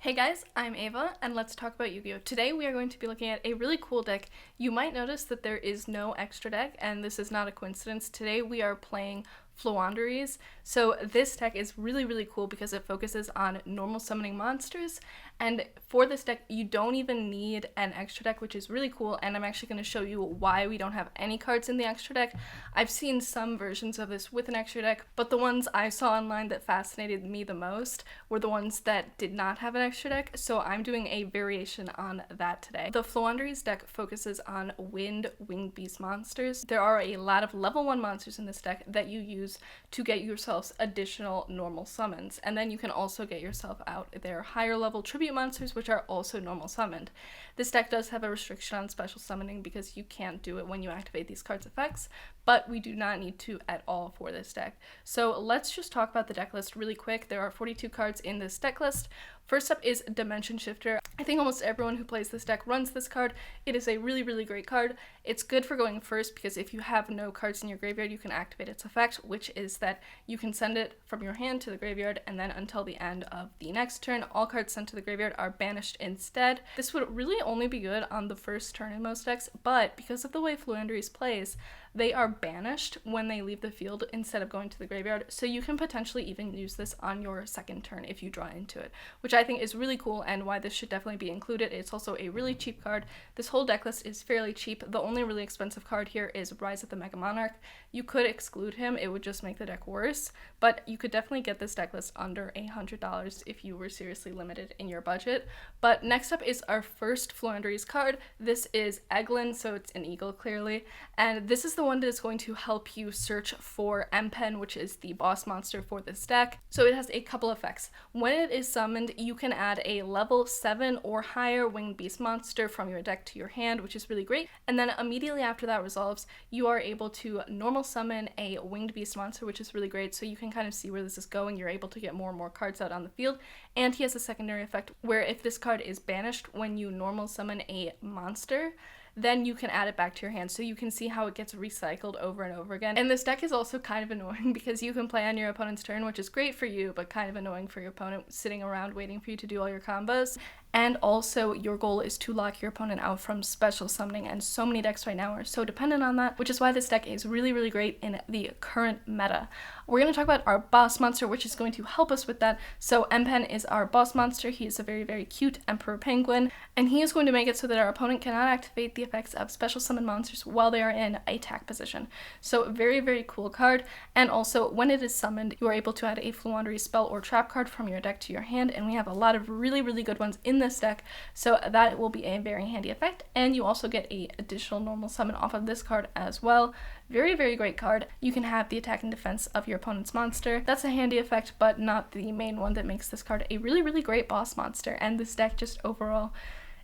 Hey guys, I'm Ava, and let's talk about Yu-Gi-Oh! Today we are going to be looking at a really cool deck. You might notice that there is no extra deck, and this is not a coincidence. Today we are playing Floowandereeze. So this deck is really cool because it focuses on normal summoning monsters, and for this deck you don't even need an extra deck, which is really cool, and I'm actually going to show you why we don't have any cards in the extra deck. I've seen some versions of this with an extra deck, but the ones I saw online that fascinated me the most were the ones that did not have an extra deck, so I'm doing a variation on that today. The Floowandereeze deck focuses on winged beast monsters. There are a lot of level 1 monsters in this deck that you use to get yourselves additional normal summons, and then you can also get yourself out their higher level tribute monsters, which are also normal summoned. This deck does have a restriction on special summoning because you can't do it when you activate these cards' effects, but we do not need to at all for this deck. So let's just talk about the deck list really quick. There are 42 cards in this deck list. First up is Dimension Shifter. I think almost everyone who plays this deck runs this card. It is a really great card. It's good for going first because if you have no cards in your graveyard, you can activate its effect, which is that you can send it from your hand to the graveyard, and then until the end of the next turn, all cards sent to the graveyard are banished instead. This would really only be good on the first turn in most decks, but because of the way Floowandereeze plays, they are banished when they leave the field instead of going to the graveyard, so you can potentially even use this on your second turn if you draw into it, which I think is really cool and why this should definitely be included. It's also a really cheap card. This whole deck list is fairly cheap. The only really expensive card here is Raiza the Mega Monarch. You could exclude him, it would just make the deck worse, but you could definitely get this deck list under $100 if you were seriously limited in your budget. But next up is our first Floowandereeze card. This is Eglin, so it's an eagle clearly, and this is the one that is going to help you search for Impermanence, which is the boss monster for this deck. So it has a couple effects. When it is summoned, you can add a level 7 or higher winged beast monster from your deck to your hand, which is really great. And then immediately after that resolves, you are able to normal summon a winged beast monster, which is really great. So you can kind of see where this is going. You're able to get more and more cards out on the field. And he has a secondary effect where if this card is banished when you normal summon a monster, then you can add it back to your hand, so you can see how it gets recycled over and over again. And this deck is also kind of annoying because you can play on your opponent's turn, which is great for you, but kind of annoying for your opponent sitting around waiting for you to do all your combos. And also, your goal is to lock your opponent out from special summoning, and so many decks right now are so dependent on that, which is why this deck is really great in the current meta. We're going to talk about our boss monster, which is going to help us with that. So Empen is our boss monster. He is a very cute emperor penguin, and he is going to make it so that our opponent cannot activate the effects of special summon monsters while they are in attack position. So very cool card. And also, when it is summoned, you are able to add a Floowandereeze spell or trap card from your deck to your hand, and we have a lot of really good ones in this deck, so that will be a very handy effect. And you also get a additional normal summon off of this card as well. Very great card. You can have the attack and defense of your opponent's monster. That's a handy effect, but not the main one that makes this card a really great boss monster. And this deck just overall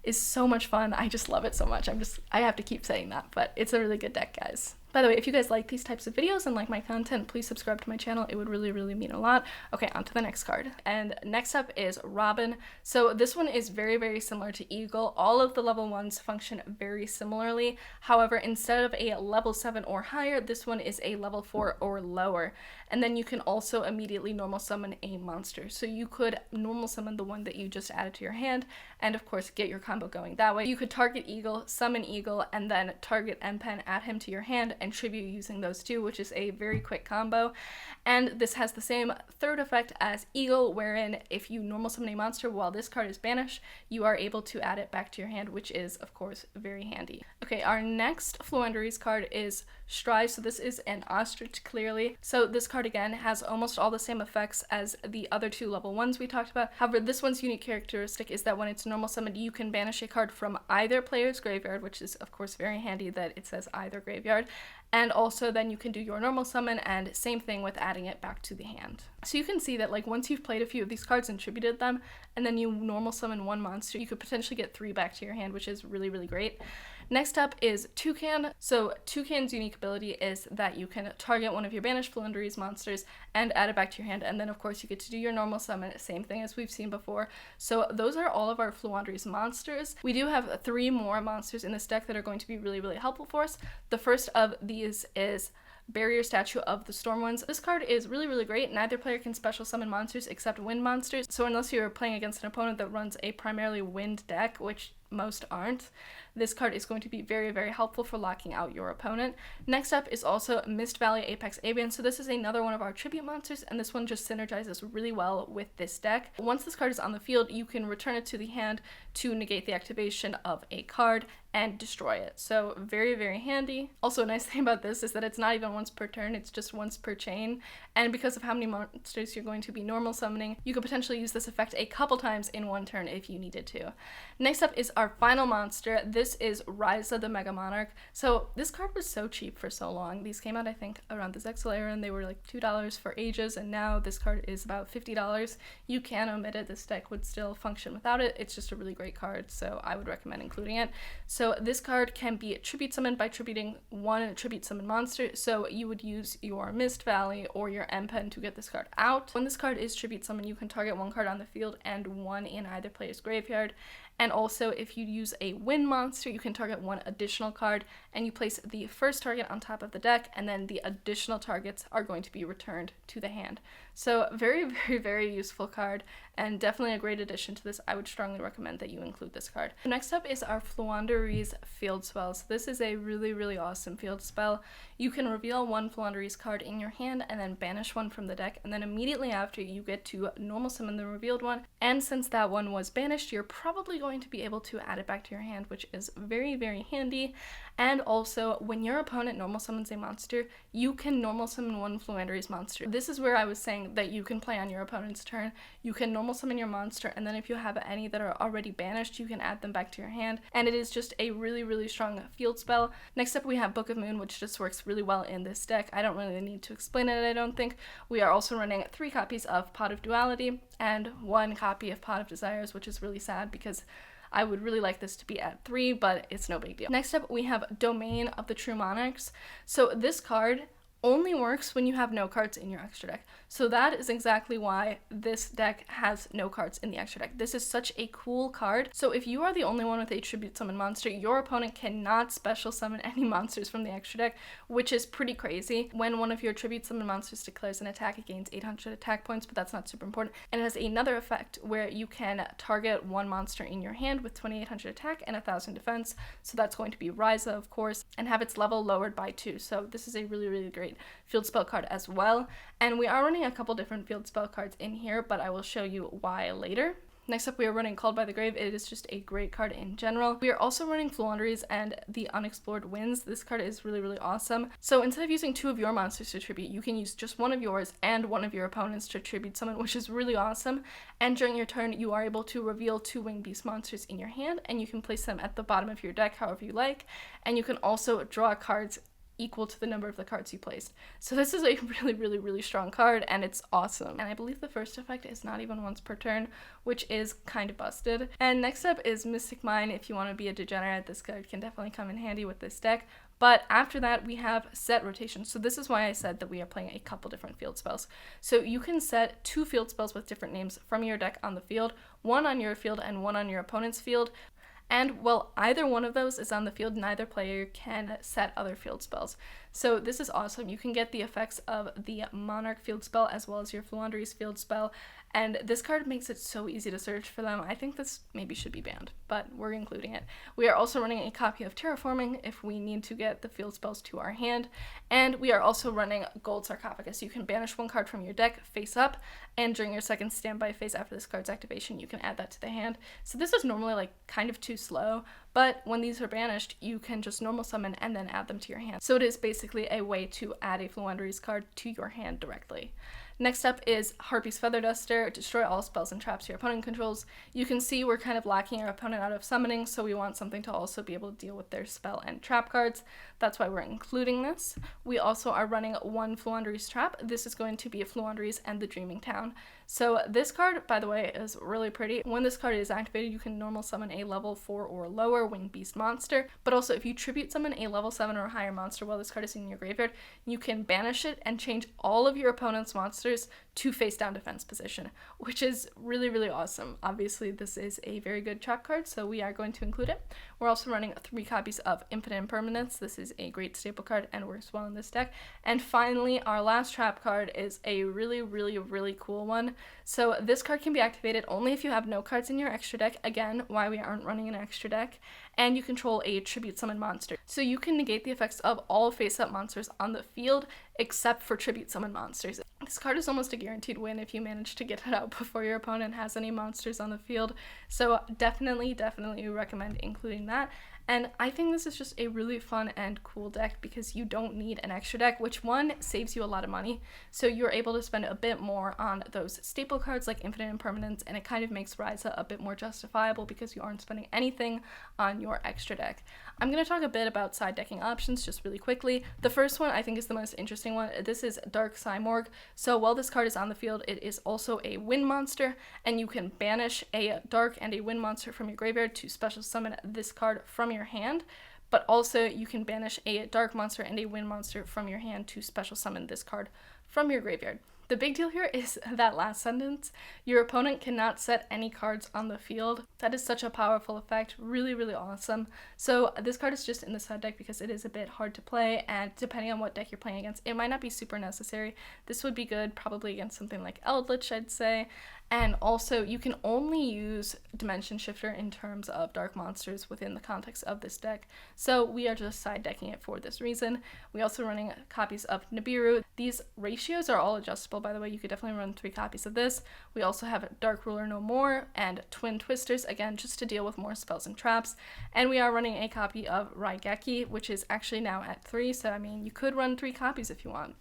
is so much fun. I just love it so much. I have to keep saying that, but it's a really good deck, guys. By the way, if you guys like these types of videos and like my content, please subscribe to my channel. It would really mean a lot. Okay, on to the next card. And next up is Robin. So this one is very similar to Eagle. All of the level 1s function very similarly. However, instead of a level 7 or higher, this one is a level 4 or lower. And then you can also immediately normal summon a monster. So you could normal summon the one that you just added to your hand, and of course get your combo going that way. You could target Eagle, summon Eagle, and then target Empen, add him to your hand, and tribute using those two, which is a very quick combo. And this has the same third effect as Eagle, wherein if you normal summon a monster while this card is banished, you are able to add it back to your hand, which is of course very handy. Okay, our next Floowandereeze card is Strive. So this is an ostrich clearly. So this card again has almost all the same effects as the other two level 1s we talked about. However, this one's unique characteristic is that when it's normal summoned, you can banish a card from either player's graveyard, which is of course very handy that it says either graveyard. And also then you can do your normal summon, and same thing with adding it back to the hand. So you can see that like once you've played a few of these cards and tributed them, and then you normal summon one monster, you could potentially get 3 back to your hand, which is really great. Next up is Toucan. So Toucan's unique ability is that you can target one of your banished Floowandereeze monsters and add it back to your hand, and then of course you get to do your normal summon, same thing as we've seen before. So those are all of our Floowandereeze monsters. We do have 3 more monsters in this deck that are going to be really helpful for us. The first of these is Barrier Statue of the Storm Winds. This card is really, really great. Neither player can special summon monsters except wind monsters, so unless you're playing against an opponent that runs a primarily wind deck, which most aren't, this card is going to be very, very helpful for locking out your opponent. Next up is also Mist Valley Apex Avian. So this is another one of our tribute monsters, and this one just synergizes really well with this deck. Once this card is on the field, you can return it to the hand to negate the activation of a card and destroy it. So very, very handy. Also, a nice thing about this is that it's not even once per turn, it's just once per chain. And because of how many monsters you're going to be normal summoning, you could potentially use this effect a couple times in one turn if you needed to. Next up is our final monster. This is Raiza the Mega Monarch. So this card was so cheap for so long. These came out, I think, around the Zexal era, and they were like $2 for ages, and now this card is about $50. You can omit it. This deck would still function without it. It's just a really great card, so I would recommend including it. So this card can be tribute summoned by tributing one tribute summon monster, so you would use your Mist Valley or your M-Pen to get this card out. When this card is tribute summoned, you can target one card on the field and one in either player's graveyard. And also, if you use a wind monster, you can target one additional card, and you place the first target on top of the deck, and then the additional targets are going to be returned to the hand. So very, very, very useful card, and definitely a great addition to this. I would strongly recommend that you include this card. Next up is our Floowandereeze field spell. So this is a really, really awesome field spell. You can reveal one Floowandereeze card in your hand and then banish one from the deck, and then immediately after you get to normal summon the revealed one. And since that one was banished, you're probably going to be able to add it back to your hand, which is very, very handy. And also, when your opponent normal summons a monster, you can normal summon one Floowandereeze monster. This is where I was saying that you can play on your opponent's turn. You can normal summon your monster, and then if you have any that are already banished, you can add them back to your hand, and it is just a really, really strong field spell. Next up, we have Book of Moon, which just works really well in this deck. I don't really need to explain it, I don't think. We are also running 3 copies of Pot of Duality and 1 copy of Pot of Desires, which is really sad because I would really like this to be at 3, but it's no big deal. Next up, we have Domain of the True Monarchs. So this card only works when you have no cards in your extra deck. So that is exactly why this deck has no cards in the extra deck. This is such a cool card. So if you are the only one with a tribute summon monster, your opponent cannot special summon any monsters from the extra deck, which is pretty crazy. When one of your tribute summon monsters declares an attack, it gains 800 attack points, but that's not super important. And it has another effect where you can target one monster in your hand with 2800 attack and 1000 defense. So that's going to be Raiza, of course, and have its level lowered by 2. So this is a really, really great field spell card as well. And we are running a couple different field spell cards in here, but I will show you why later. Next up, we are running Called by the Grave. It is just a great card in general. We are also running Floowandereeze and the Unexplored Winds. This card is really, really awesome. So instead of using 2 of your monsters to tribute, you can use just 1 of yours and 1 of your opponents to tribute summon, which is really awesome. And during your turn, you are able to reveal 2 winged beast monsters in your hand, and you can place them at the bottom of your deck however you like. And you can also draw cards equal to the number of the cards you placed. So this is a really, really, really strong card, and it's awesome. And I believe the first effect is not even once per turn, which is kind of busted. And next up is Mystic Mine. If you want to be a degenerate, this card can definitely come in handy with this deck. But after that, we have set rotation. So this is why I said that we are playing a couple different field spells. So you can set 2 field spells with different names from your deck on the field, 1 on your field and 1 on your opponent's field. And while either one of those is on the field, neither player can set other field spells. So this is awesome. You can get the effects of the Monarch field spell as well as your Floowandereeze field spell. And this card makes it so easy to search for them. I think this maybe should be banned, but we're including it. We are also running a copy of Terraforming if we need to get the field spells to our hand. And we are also running Gold Sarcophagus. You can banish 1 card from your deck face up, and during your second standby phase after this card's activation, you can add that to the hand. So this is normally like kind of too slow, but when these are banished, you can just normal summon and then add them to your hand. So it is basically a way to add a Floowandereeze card to your hand directly. Next up is Harpy's Feather Duster. Destroy all spells and traps your opponent controls. You can see we're kind of locking our opponent out of summoning, so we want something to also be able to deal with their spell and trap cards. That's why we're including this. We also are running 1 Floowandereeze trap. This is going to be a Floowandereeze and the Dreaming Town. So this card, by the way, is really pretty. When this card is activated, you can normal summon a level 4 or lower winged beast monster, but also if you tribute summon a level 7 or higher monster while this card is in your graveyard, you can banish it and change all of your opponent's monsters to face down defense position, which is really, really awesome. Obviously, this is a very good trap card, so we are going to include it. We're also running 3 copies of Infinite Impermanence. This is a great staple card and works well in this deck. And finally, our last trap card is a really, really, really cool one. So this card can be activated only if you have no cards in your extra deck. Again, why we aren't running an extra deck. And you control a tribute summon monster. So you can negate the effects of all face-up monsters on the field except for tribute summon monsters. This card is almost a guaranteed win if you manage to get it out before your opponent has any monsters on the field. So definitely recommend including that. And I think this is just a really fun and cool deck because you don't need an extra deck, which one saves you a lot of money. So you're able to spend a bit more on those staple cards like Infinite Impermanence, and it kind of makes Raiza a bit more justifiable because you aren't spending anything on your extra deck. I'm going to talk a bit about side decking options just really quickly. The first one I think is the most interesting one. This is Dark Cymorg. So while this card is on the field, it is also a wind monster, and you can banish a dark and a wind monster from your graveyard to special summon this card from your hand, but also you can banish a dark monster and a wind monster from your hand to special summon this card from your graveyard. The big deal here is that last sentence. Your opponent cannot set any cards on the field. That is such a powerful effect. Really, really awesome. So this card is just in the side deck because it is a bit hard to play, and depending on what deck you're playing against, it might not be super necessary. This would be good probably against something like Eldritch, I'd say. And also, you can only use Dimension Shifter in terms of dark monsters within the context of this deck. So we are just side decking it for this reason. We're also running copies of Nibiru. These ratios are all adjustable, by the way. You could definitely run 3 copies of this. We also have Dark Ruler No More and Twin Twisters, again, just to deal with more spells and traps. And we are running a copy of Raigeki, which is actually now at 3. So, I mean, you could run 3 copies if you want.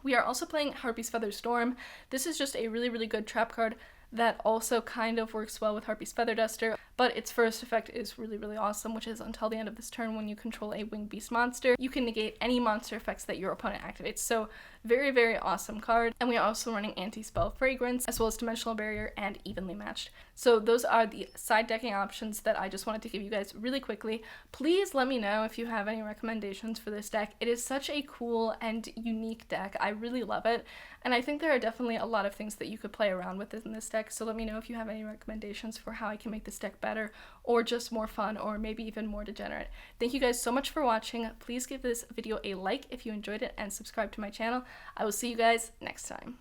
We are also playing Harpy's Feather Storm. This is just a really, really good trap card that also kind of works well with Harpy's Feather Duster, but its first effect is really, really awesome, which is until the end of this turn when you control a Winged Beast monster, you can negate any monster effects that your opponent activates. So very, very awesome card. And we are also running Anti-Spell Fragrance, as well as Dimensional Barrier and Evenly Matched. So those are the side decking options that I just wanted to give you guys really quickly. Please let me know if you have any recommendations for this deck. It is such a cool and unique deck. I really love it. And I think there are definitely a lot of things that you could play around with in this deck. So let me know if you have any recommendations for how I can make this deck better, or just more fun, or maybe even more degenerate. Thank you guys so much for watching. Please give this video a like if you enjoyed it and subscribe to my channel. I will see you guys next time.